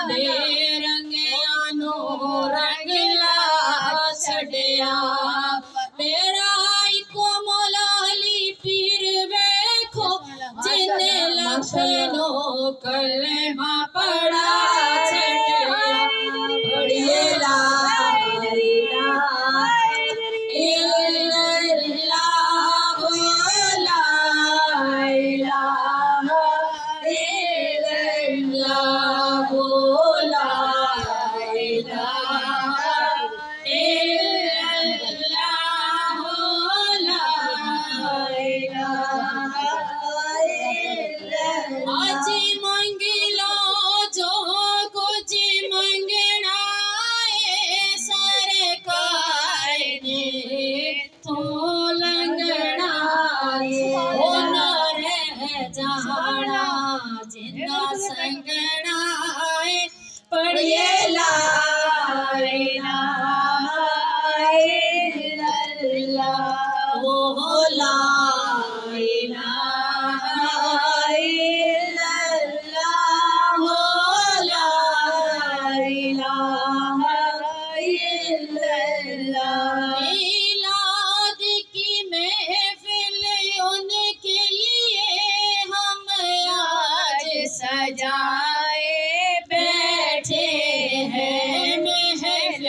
دے رنگیاں نو رنگ لا چھڈیا میرا ایکو مولا علی پیر ویکھو جن لکھ نو کلمہ پڑھا چھڈیا پڑھیے لا الہ الا اللہ لا الہ الا اللہ لا الہ الا اللہ لا الہ الا اللہ آج مانگ لو جو کچھ منگنا ہے سرکار نے تو لنگنا ہو نہ رہ جانا جنہ سنگنا ہے پڑھیے لا الہ الا اللہ لا الہ الا اللہ لا الہ الا اللہ میلاد کی محفل ان کے لیے ہم آج سجائے بیٹھے ہیں محفل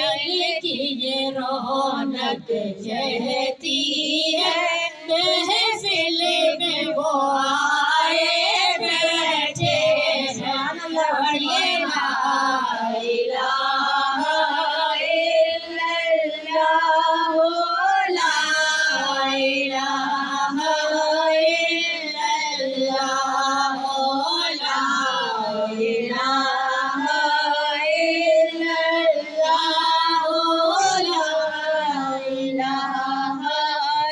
کی یہ رونق کہتی ہے محفل میں وہ آئے بیٹھے ہیں پڑھیے لا الہ الا اللہ لا الہ الا اللہ لا الہ الا اللہ لا الہ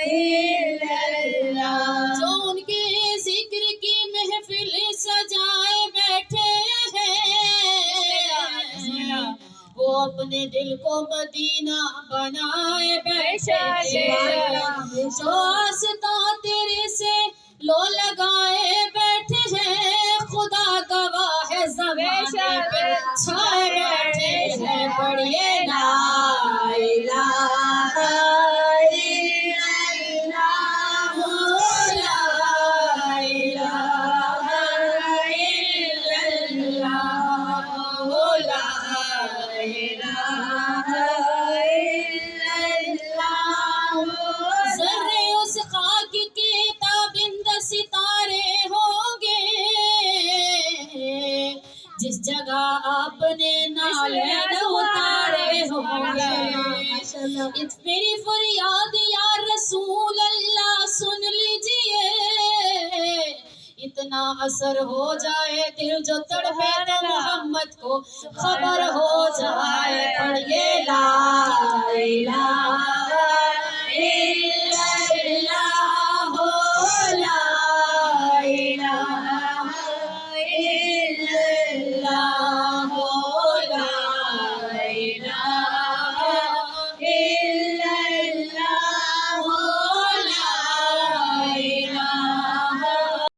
الا اللہ جو ان کے ذکر کی محفل سجائے بیٹھے ہیں وہ اپنے دل کو مدینہ بنائے بیٹھے جو آستا تیرے سے لو لگائے بیٹھے ہیں خدا گواہ ہے زمانے پہ چھائے بیٹھے ہیں پڑھیے لا الہ الا اللہ لا الہ الا اللہ لا الہ الا اللہ ذرے اس خاک کے تابند ستارے ہوں گے جس جگہ آپ نے نالین اتارے ہوں گے میری فریاد یا رسول اللہ سن لیجئے اتنا اثر ہو جائے دل جو تڑپے تو محمد کو خبر ہو جائے پڑھیے لا الہ الا اللہ لا